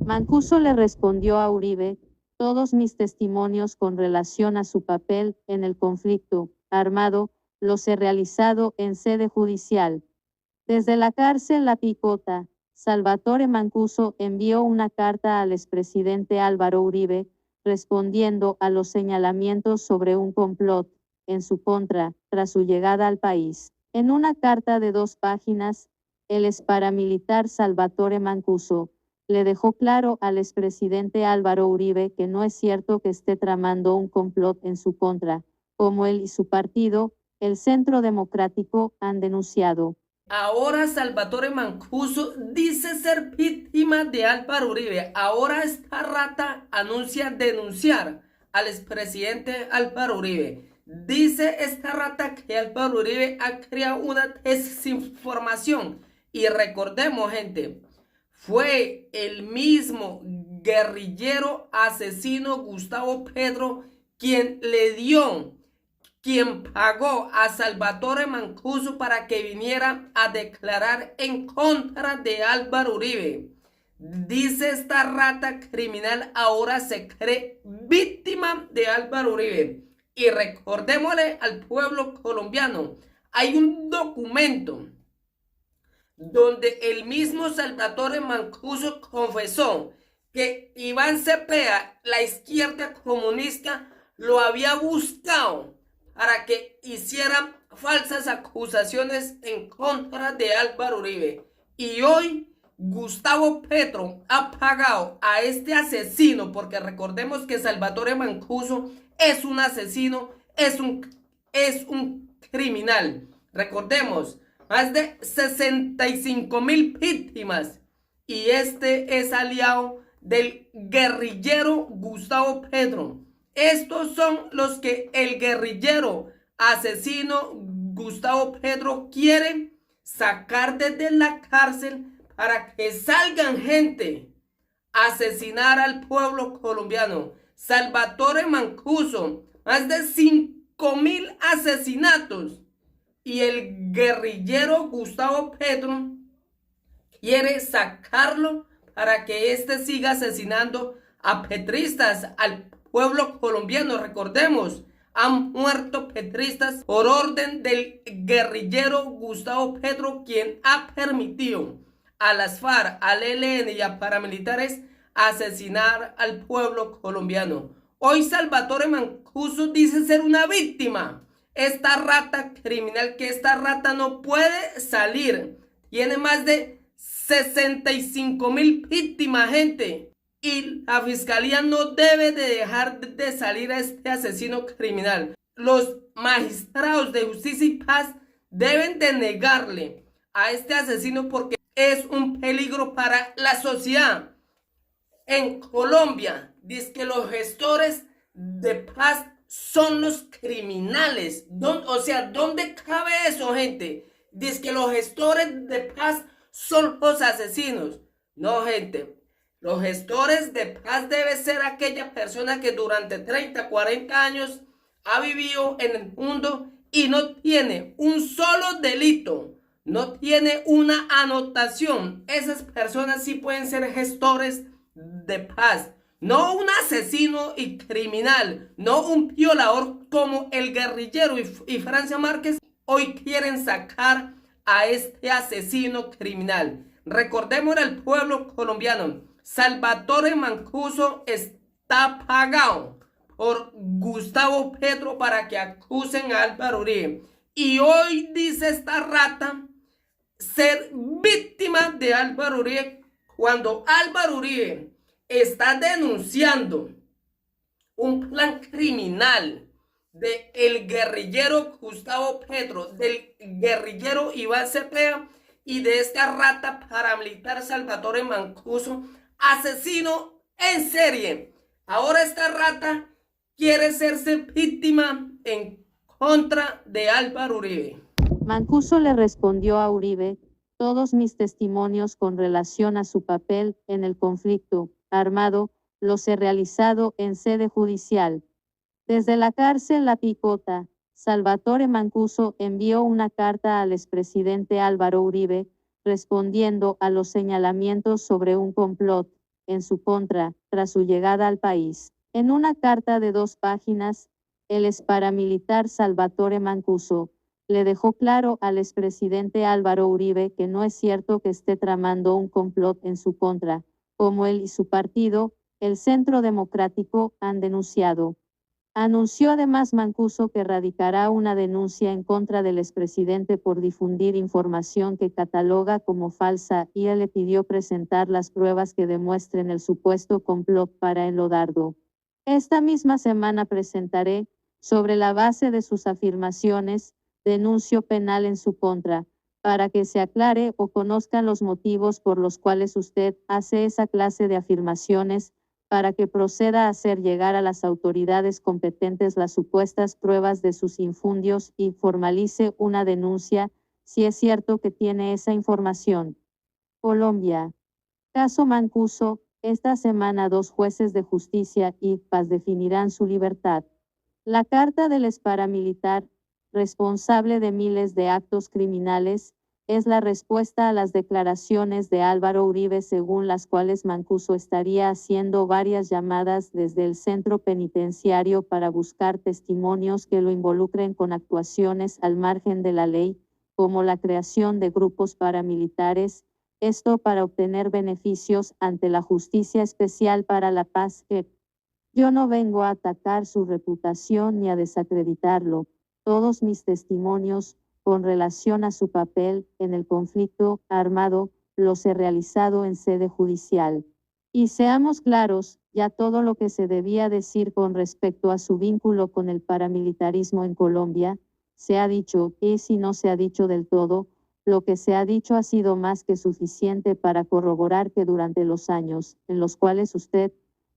Mancuso le respondió a Uribe: todos mis testimonios con relación a su papel en el conflicto armado los he realizado en sede judicial. Desde la cárcel La Picota, Salvatore Mancuso envió una carta al expresidente Álvaro Uribe, respondiendo a los señalamientos sobre un complot en su contra tras su llegada al país. En una carta de 2 páginas, el exparamilitar Salvatore Mancuso le dejó claro al expresidente Álvaro Uribe que no es cierto que esté tramando un complot en su contra, como él y su partido, el Centro Democrático, han denunciado. Ahora Salvatore Mancuso dice ser víctima de Álvaro Uribe. Ahora esta rata anuncia denunciar al expresidente Álvaro Uribe. Dice esta rata que Álvaro Uribe ha creado una desinformación. Y recordemos, gente, fue el mismo guerrillero asesino Gustavo Petro quien pagó a Salvatore Mancuso para que viniera a declarar en contra de Álvaro Uribe. Dice esta rata criminal ahora se cree víctima de Álvaro Uribe. Y recordémosle al pueblo colombiano, hay un documento donde el mismo Salvatore Mancuso confesó que Iván Cepeda, la izquierda comunista, lo había buscado para que hicieran falsas acusaciones en contra de Álvaro Uribe. Y hoy Gustavo Petro ha pagado a este asesino, porque recordemos que Salvatore Mancuso es un asesino, es un criminal. Recordemos, más de 65,000 víctimas. Y este es aliado del guerrillero Gustavo Petro. Estos son los que el guerrillero asesino Gustavo Petro quiere sacar desde la cárcel para que salgan gente a asesinar al pueblo colombiano. Salvatore Mancuso, más de 5,000 asesinatos. Y el guerrillero Gustavo Petro quiere sacarlo para que éste siga asesinando a petristas, al pueblo colombiano. Recordemos, han muerto petristas por orden del guerrillero Gustavo Petro, quien ha permitido a las FARC, al ELN y a paramilitares asesinar al pueblo colombiano. Hoy Salvatore Mancuso dice ser una víctima. Esta rata criminal, que esta rata no puede salir. Tiene más de 65,000 víctimas, gente. Y la fiscalía no debe de dejar de salir a este asesino criminal. Los magistrados de justicia y paz deben de negarle a este asesino porque es un peligro para la sociedad. En Colombia, dice que los gestores de paz son los criminales. O sea, ¿dónde cabe eso, gente? Dice que los gestores de paz son los asesinos. No, gente. Los gestores de paz debe ser aquella persona que durante 30, 40 años ha vivido en el mundo y no tiene un solo delito, no tiene una anotación. Esas personas sí pueden ser gestores de paz. No un asesino y criminal, no un violador como el guerrillero y Francia Márquez hoy quieren sacar a este asesino criminal. Recordemos al pueblo colombiano, Salvatore Mancuso está pagado por Gustavo Petro para que acusen a Álvaro Uribe. Y hoy dice esta rata ser víctima de Álvaro Uribe cuando Álvaro Uribe está denunciando un plan criminal del guerrillero Gustavo Petro, del guerrillero Iván Cepeda y de esta rata paramilitar Salvatore Mancuso, asesino en serie. Ahora esta rata quiere serse víctima en contra de Álvaro Uribe. Mancuso le respondió a Uribe: todos mis testimonios con relación a su papel en el conflicto armado los he realizado en sede judicial. Desde la cárcel La Picota, Salvatore Mancuso envió una carta al expresidente Álvaro Uribe, respondiendo a los señalamientos sobre un complot en su contra, tras su llegada al país. En una carta de 2 páginas, el exparamilitar Salvatore Mancuso le dejó claro al expresidente Álvaro Uribe que no es cierto que esté tramando un complot en su contra, como él y su partido, el Centro Democrático, han denunciado. Anunció además Mancuso que radicará una denuncia en contra del expresidente por difundir información que cataloga como falsa y él le pidió presentar las pruebas que demuestren el supuesto complot para enlodarlo. Esta misma semana presentaré, sobre la base de sus afirmaciones, denuncio penal en su contra, para que se aclare o conozcan los motivos por los cuales usted hace esa clase de afirmaciones, para que proceda a hacer llegar a las autoridades competentes las supuestas pruebas de sus infundios y formalice una denuncia, si es cierto que tiene esa información. Colombia. Caso Mancuso. Esta semana 2 jueces de justicia y paz definirán su libertad. La carta del exparamilitar, responsable de miles de actos criminales, es la respuesta a las declaraciones de Álvaro Uribe según las cuales Mancuso estaría haciendo varias llamadas desde el centro penitenciario para buscar testimonios que lo involucren con actuaciones al margen de la ley, como la creación de grupos paramilitares, esto para obtener beneficios ante la Justicia Especial para la Paz. Yo no vengo a atacar su reputación ni a desacreditarlo. Todos mis testimonios con relación a su papel en el conflicto armado los he realizado en sede judicial. Y seamos claros, ya todo lo que se debía decir con respecto a su vínculo con el paramilitarismo en Colombia, se ha dicho, y si no se ha dicho del todo, lo que se ha dicho ha sido más que suficiente para corroborar que durante los años en los cuales usted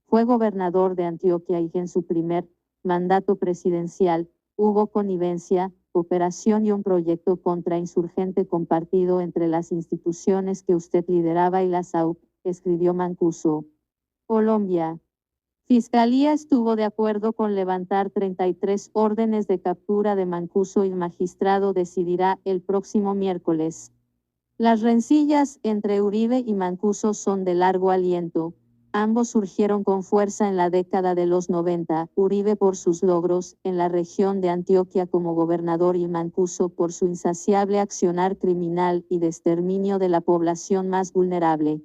fue gobernador de Antioquia y en su primer mandato presidencial hubo connivencia, cooperación y un proyecto contrainsurgente compartido entre las instituciones que usted lideraba y las AUC, escribió Mancuso. Colombia. Fiscalía estuvo de acuerdo con levantar 33 órdenes de captura de Mancuso y el magistrado decidirá el próximo miércoles. Las rencillas entre Uribe y Mancuso son de largo aliento. Ambos surgieron con fuerza en la década de los 90, Uribe por sus logros en la región de Antioquia como gobernador y Mancuso por su insaciable accionar criminal y de exterminio de la población más vulnerable.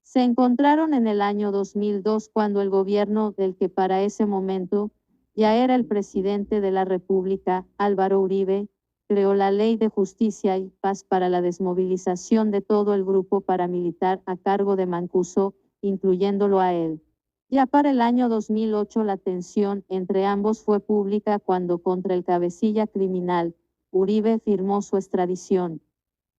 Se encontraron en el año 2002 cuando el gobierno del que para ese momento ya era el presidente de la República, Álvaro Uribe, creó la Ley de Justicia y Paz para la desmovilización de todo el grupo paramilitar a cargo de Mancuso, incluyéndolo a él. Ya para el año 2008 la tensión entre ambos fue pública cuando contra el cabecilla criminal, Uribe firmó su extradición.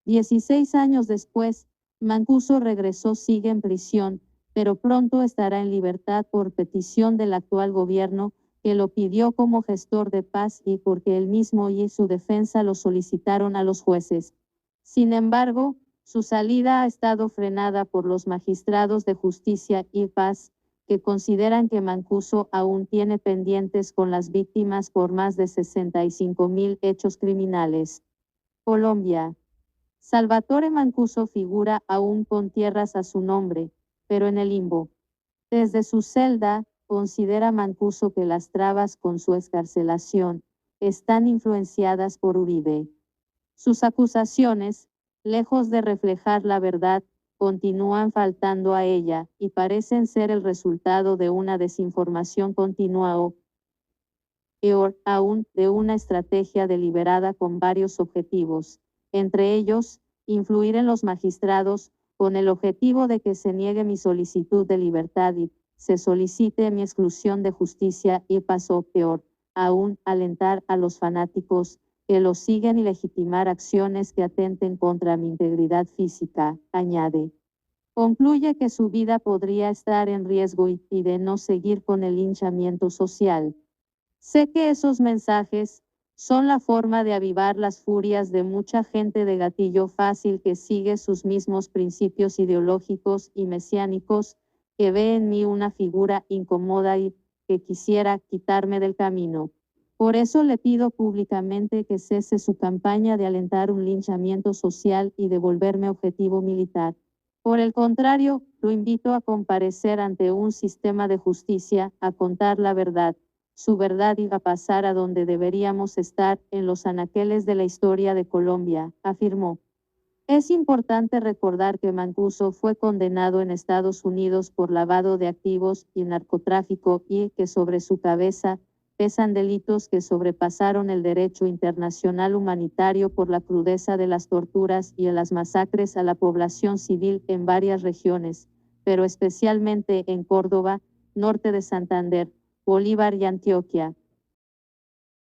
16 años después, Mancuso regresó, sigue en prisión, pero pronto estará en libertad por petición del actual gobierno, que lo pidió como gestor de paz y porque él mismo y su defensa lo solicitaron a los jueces. Sin embargo, su salida ha estado frenada por los magistrados de justicia y paz, que consideran que Mancuso aún tiene pendientes con las víctimas por más de 65.000 hechos criminales. Colombia. Salvatore Mancuso figura aún con tierras a su nombre, pero en el limbo. Desde su celda, considera Mancuso que las trabas con su excarcelación están influenciadas por Uribe. Sus acusaciones, lejos de reflejar la verdad, continúan faltando a ella y parecen ser el resultado de una desinformación continua o, peor aún, de una estrategia deliberada con varios objetivos, entre ellos, influir en los magistrados, con el objetivo de que se niegue mi solicitud de libertad y se solicite mi exclusión de justicia y pasó peor, aún alentar a los fanáticos que lo siguen y legitimar acciones que atenten contra mi integridad física, añade. Concluye que su vida podría estar en riesgo y pide no seguir con el linchamiento social. Sé que esos mensajes son la forma de avivar las furias de mucha gente de gatillo fácil que sigue sus mismos principios ideológicos y mesiánicos, que ve en mí una figura incómoda y que quisiera quitarme del camino. Por eso le pido públicamente que cese su campaña de alentar un linchamiento social y de volverme objetivo militar. Por el contrario, Lo invito a comparecer ante un sistema de justicia, a contar la verdad, su verdad y a pasar a donde deberíamos estar, en los anaqueles de la historia de Colombia, afirmó. Es importante recordar que Mancuso fue condenado en Estados Unidos por lavado de activos y narcotráfico y que sobre su cabeza pesan delitos que sobrepasaron el derecho internacional humanitario por la crudeza de las torturas y las masacres a la población civil en varias regiones, pero especialmente en Córdoba, norte de Santander, Bolívar y Antioquia.